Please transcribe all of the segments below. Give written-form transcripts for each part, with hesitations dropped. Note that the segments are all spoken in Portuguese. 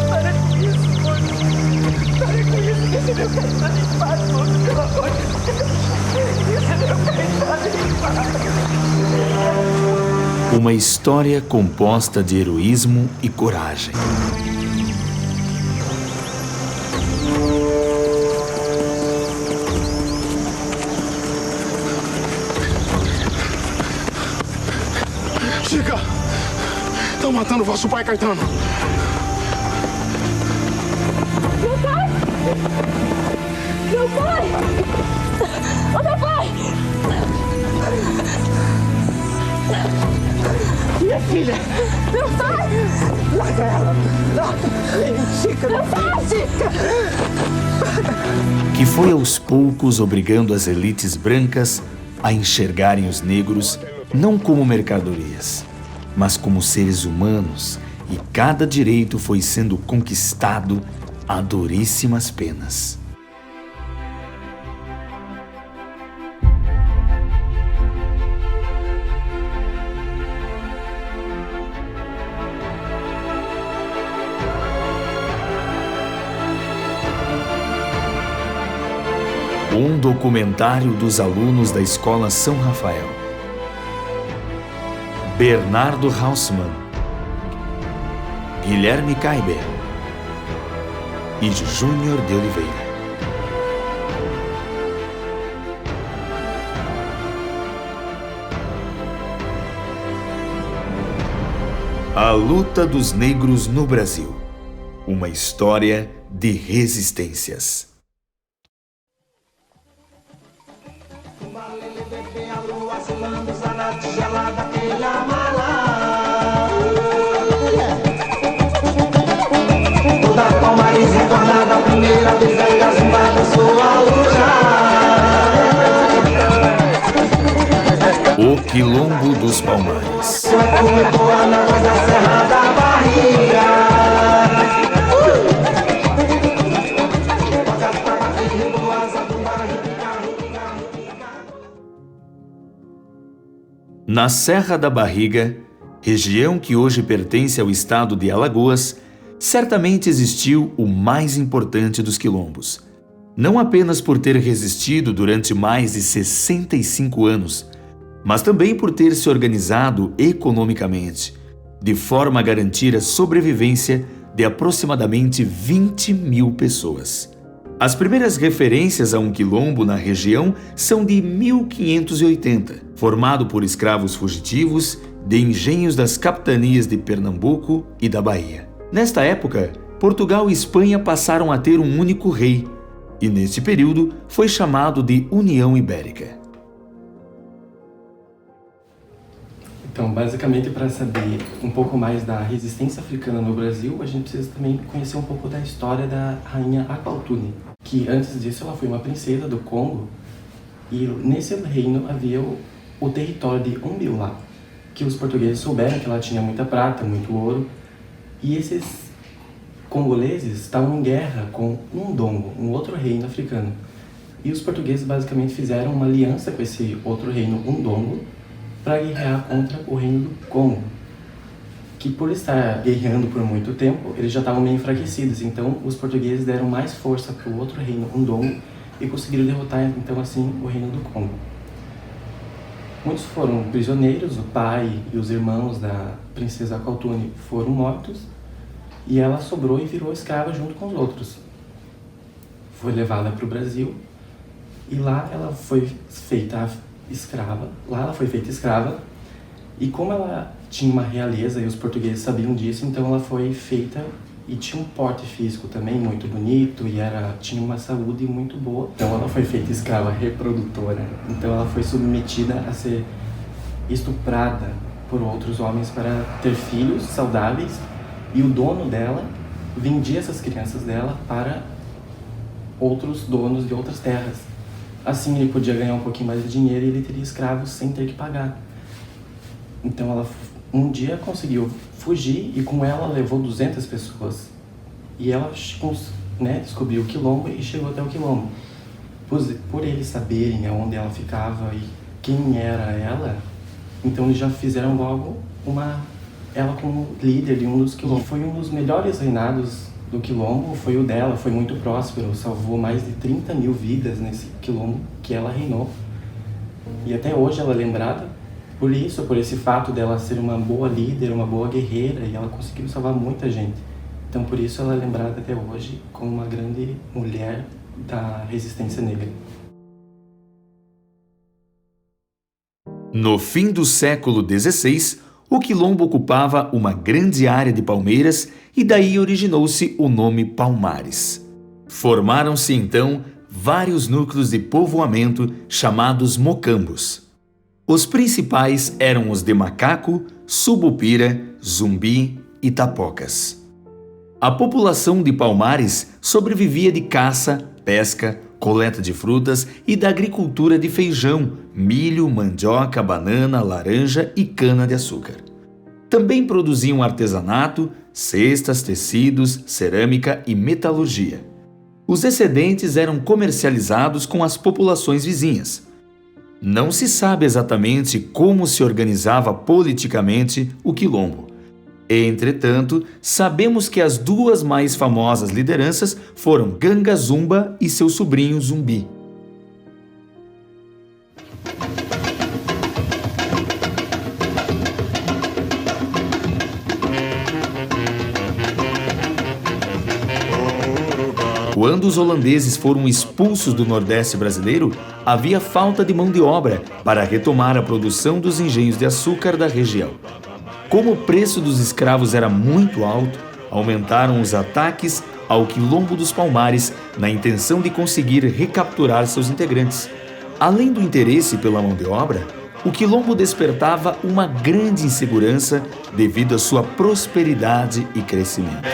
Para com isso, moço. Para com isso. Deixa meu Caetano em paz, moço. Pelo amor de Deus. Deixa meu Caetano em paz. Uma história composta de heroísmo e coragem. Chica! Estão matando vosso pai, Caetano! Meu pai! Meu pai! Oh, meu pai! Minha filha! Meu pai! Larga ela! Larga! Chica! Meu pai! Chica! Que foi aos poucos obrigando as elites brancas a enxergarem os negros não como mercadorias, mas como seres humanos, e cada direito foi sendo conquistado a duríssimas penas. Um documentário dos alunos da Escola São Rafael. Bernardo Hausmann, Guilherme Kaiber e Júnior de Oliveira. A luta dos negros no Brasil. Uma história de resistências. Toda Palmares recordada, a primeira vez da engazumbada, sou a O Quilombo dos Palmares. boa na voz da Serra da Barriga. Na Serra da Barriga, região que hoje pertence ao estado de Alagoas, certamente existiu o mais importante dos quilombos. Não apenas por ter resistido durante mais de 65 anos, mas também por ter se organizado economicamente, de forma a garantir a sobrevivência de aproximadamente 20 mil pessoas. As primeiras referências a um quilombo na região são de 1580, formado por escravos fugitivos de engenhos das capitanias de Pernambuco e da Bahia. Nesta época, Portugal e Espanha passaram a ter um único rei, e neste período foi chamado de União Ibérica. Então, basicamente, para saber um pouco mais da resistência africana no Brasil, a gente precisa também conhecer um pouco da história da rainha Aqualtune, que antes disso ela foi uma princesa do Congo, e nesse reino havia o território de Umbilá, que os portugueses souberam que ela tinha muita prata, muito ouro, e esses congoleses estavam em guerra com Ndongo, um outro reino africano. E os portugueses basicamente fizeram uma aliança com esse outro reino Ndongo para guerrear contra o reino do Congo, que por estar guerreando por muito tempo, eles já estavam meio enfraquecidos. Então os portugueses deram mais força para o outro reino Ndongo e conseguiram derrotar então assim o reino do Congo. Muitos foram prisioneiros, o pai e os irmãos da princesa Aqualtune foram mortos, e ela sobrou e virou escrava junto com os outros. Foi levada para o Brasil, e lá ela foi feita escrava. E como ela tinha uma realeza e os portugueses sabiam disso, então ela foi feita e tinha um porte físico também muito bonito e tinha uma saúde muito boa. Então ela foi feita escrava reprodutora. Então ela foi submetida a ser estuprada por outros homens para ter filhos saudáveis, e o dono dela vendia essas crianças dela para outros donos de outras terras. Assim ele podia ganhar um pouquinho mais de dinheiro e ele teria escravos sem ter que pagar. Então ela um dia conseguiu fugir e com ela levou 200 pessoas. E ela descobriu o quilombo e chegou até o quilombo. Por eles saberem onde ela ficava e quem era ela, então eles já fizeram logo ela como líder de um dos quilombos. Foi um dos melhores reinados do quilombo, foi o dela, foi muito próspero, salvou mais de 30 mil vidas nesse quilombo que ela reinou. E até hoje ela é lembrada por isso, por esse fato dela ser uma boa líder, uma boa guerreira, e ela conseguiu salvar muita gente. Então por isso ela é lembrada até hoje como uma grande mulher da resistência negra. No fim do século XVI, o quilombo ocupava uma grande área de palmeiras e daí originou-se o nome Palmares. Formaram-se então vários núcleos de povoamento chamados mocambos. Os principais eram os de Macaco, Subupira, Zumbi e Tapocas. A população de Palmares sobrevivia de caça, pesca, coleta de frutas e da agricultura de feijão, milho, mandioca, banana, laranja e cana-de-açúcar. Também produziam artesanato, cestas, tecidos, cerâmica e metalurgia. Os excedentes eram comercializados com as populações vizinhas. Não se sabe exatamente como se organizava politicamente o quilombo. Entretanto, sabemos que as duas mais famosas lideranças foram Ganga Zumba e seu sobrinho Zumbi. Quando os holandeses foram expulsos do Nordeste brasileiro, havia falta de mão de obra para retomar a produção dos engenhos de açúcar da região. Como o preço dos escravos era muito alto, aumentaram os ataques ao Quilombo dos Palmares na intenção de conseguir recapturar seus integrantes. Além do interesse pela mão de obra, o Quilombo despertava uma grande insegurança devido à sua prosperidade e crescimento.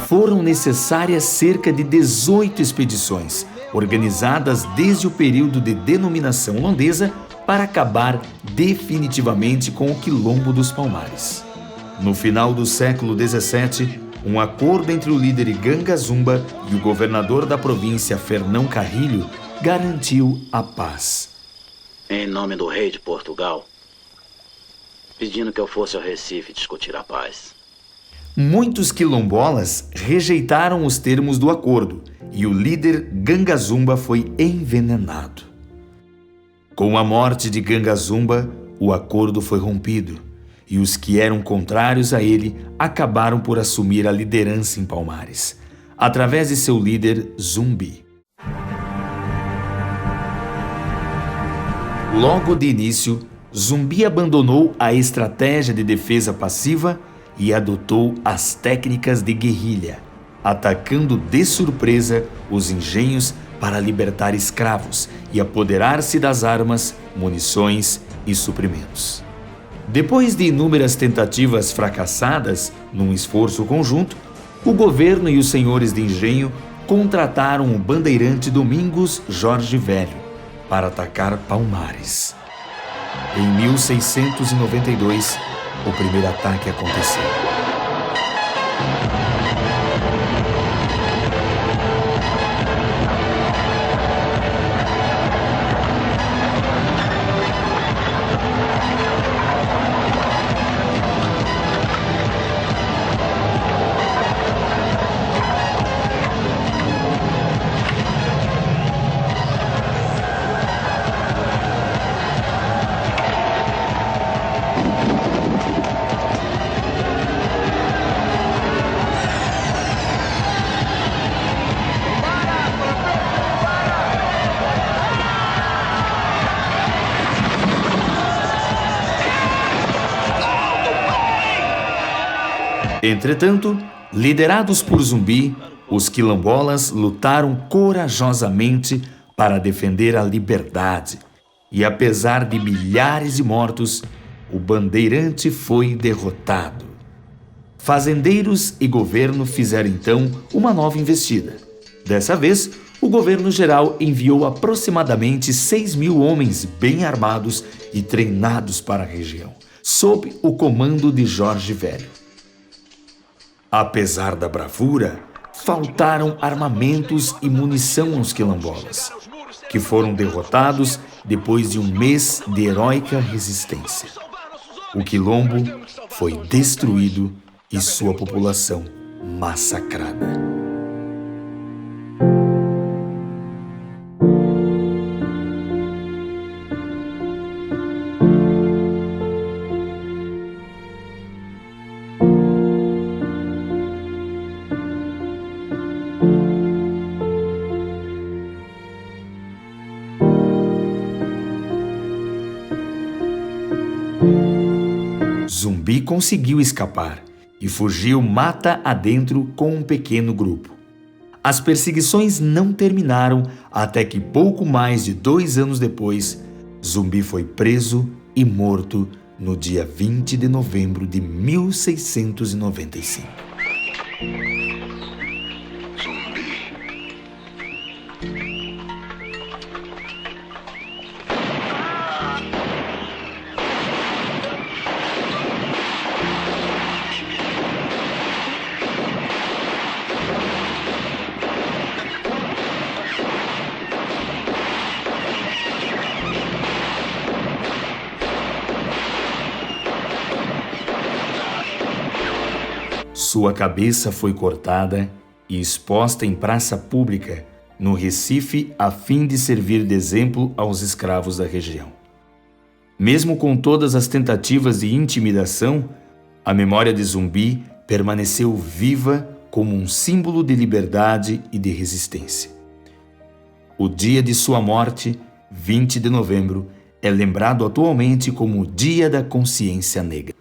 Foram necessárias cerca de 18 expedições, organizadas desde o período de denominação holandesa para acabar definitivamente com o Quilombo dos Palmares. No final do século XVII, um acordo entre o líder Ganga Zumba e o governador da província Fernão Carrilho garantiu a paz. Em nome do rei de Portugal, pedindo que eu fosse ao Recife discutir a paz. Muitos quilombolas rejeitaram os termos do acordo e o líder Ganga Zumba foi envenenado. Com a morte de Ganga Zumba, o acordo foi rompido e os que eram contrários a ele acabaram por assumir a liderança em Palmares, através de seu líder Zumbi. Logo de início, Zumbi abandonou a estratégia de defesa passiva e adotou as técnicas de guerrilha, atacando de surpresa os engenhos para libertar escravos e apoderar-se das armas, munições e suprimentos. Depois de inúmeras tentativas fracassadas num esforço conjunto, o governo e os senhores de engenho contrataram o bandeirante Domingos Jorge Velho para atacar Palmares. Em 1692, o primeiro ataque aconteceu. Entretanto, liderados por Zumbi, os quilombolas lutaram corajosamente para defender a liberdade. E apesar de milhares de mortos, o bandeirante foi derrotado. Fazendeiros e governo fizeram então uma nova investida. Dessa vez, o governo geral enviou aproximadamente 6.000 homens bem armados e treinados para a região, sob o comando de Jorge Velho. Apesar da bravura, faltaram armamentos e munição aos quilombolas, que foram derrotados depois de um mês de heróica resistência. O quilombo foi destruído e sua população massacrada. Zumbi conseguiu escapar e fugiu mata adentro com um pequeno grupo. As perseguições não terminaram até que, pouco mais de 2 anos depois, Zumbi foi preso e morto no dia 20 de novembro de 1695. Sua cabeça foi cortada e exposta em praça pública no Recife a fim de servir de exemplo aos escravos da região. Mesmo com todas as tentativas de intimidação, a memória de Zumbi permaneceu viva como um símbolo de liberdade e de resistência. O dia de sua morte, 20 de novembro, é lembrado atualmente como o Dia da Consciência Negra.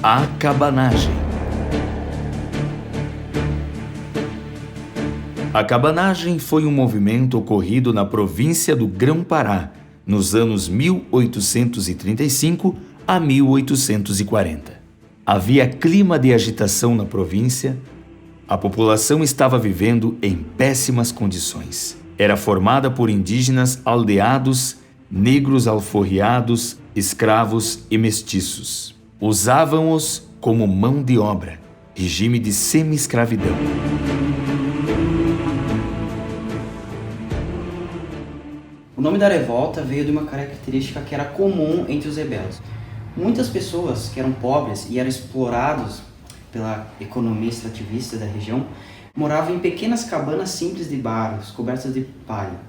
A cabanagem. A cabanagem foi um movimento ocorrido na província do Grão-Pará, nos anos 1835 a 1840. Havia clima de agitação na província, a população estava vivendo em péssimas condições. Era formada por indígenas aldeados, negros alforriados, escravos e mestiços. Usavam-os como mão de obra, regime de semi-escravidão. O nome da revolta veio de uma característica que era comum entre os rebeldes. Muitas pessoas que eram pobres e eram explorados pela economia extrativista da região moravam em pequenas cabanas simples de barros, cobertas de palha.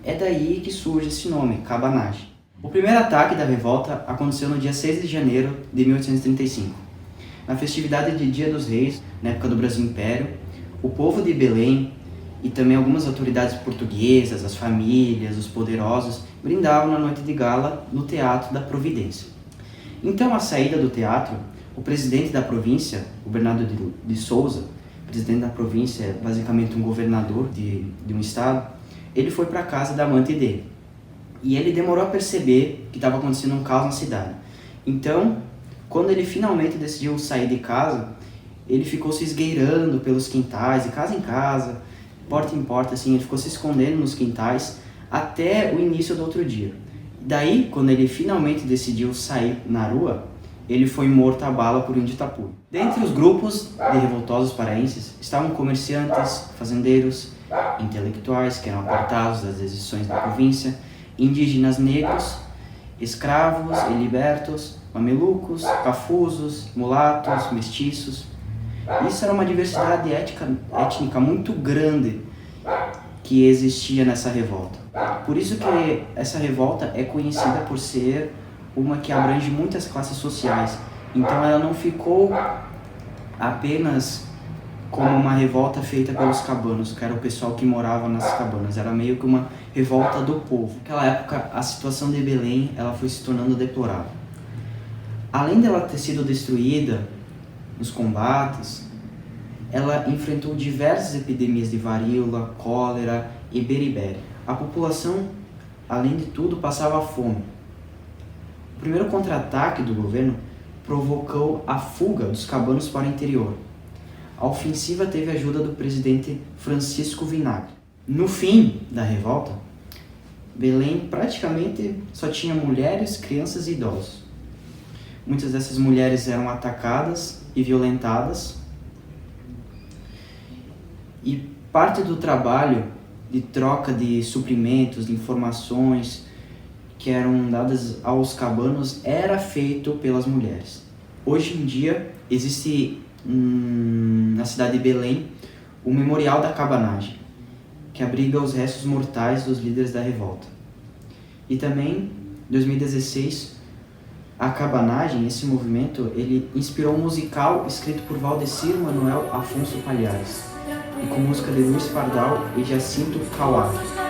É daí que surge esse nome, cabanagem. O primeiro ataque da revolta aconteceu no dia 6 de janeiro de 1835. Na festividade de Dia dos Reis, na época do Brasil Império, o povo de Belém e também algumas autoridades portuguesas, as famílias, os poderosos, brindavam na noite de gala no Teatro da Providência. Então, à saída do teatro, o presidente da província, o Bernardo de Souza, presidente da província é basicamente um governador de um estado, ele foi para a casa da amante dele. E ele demorou a perceber que estava acontecendo um caos na cidade. Então, quando ele finalmente decidiu sair de casa, ele ficou se esgueirando pelos quintais, de casa em casa, porta em porta, assim, ele ficou se escondendo nos quintais até o início do outro dia. Daí, quando ele finalmente decidiu sair na rua, ele foi morto a bala por índio Tapuio. Dentre os grupos de revoltosos paraenses estavam comerciantes, fazendeiros, intelectuais que eram apartados das decisões da província, indígenas negros, escravos e libertos, mamelucos, cafusos, mulatos, mestiços. Isso era uma diversidade étnica muito grande que existia nessa revolta. Por isso que essa revolta é conhecida por ser uma que abrange muitas classes sociais. Então ela não ficou apenas como uma revolta feita pelos cabanos, que era o pessoal que morava nas cabanas. Era meio que uma revolta do povo. Naquela época, a situação de Belém ela foi se tornando deplorável. Além dela ter sido destruída nos combates, ela enfrentou diversas epidemias de varíola, cólera e beriberi. A população, além de tudo, passava fome. O primeiro contra-ataque do governo provocou a fuga dos cabanos para o interior. A ofensiva teve a ajuda do presidente Francisco Vinagre. No fim da revolta, Belém praticamente só tinha mulheres, crianças e idosos. Muitas dessas mulheres eram atacadas e violentadas, e parte do trabalho de troca de suprimentos, de informações que eram dadas aos cabanos era feito pelas mulheres. Hoje em dia existe na cidade de Belém o Memorial da Cabanagem, que abriga os restos mortais dos líderes da revolta. E também, em 2016, a cabanagem, esse movimento, ele inspirou um musical escrito por Valdecir Manuel Afonso Palhares e com música de Luiz Pardal e Jacinto Cauado.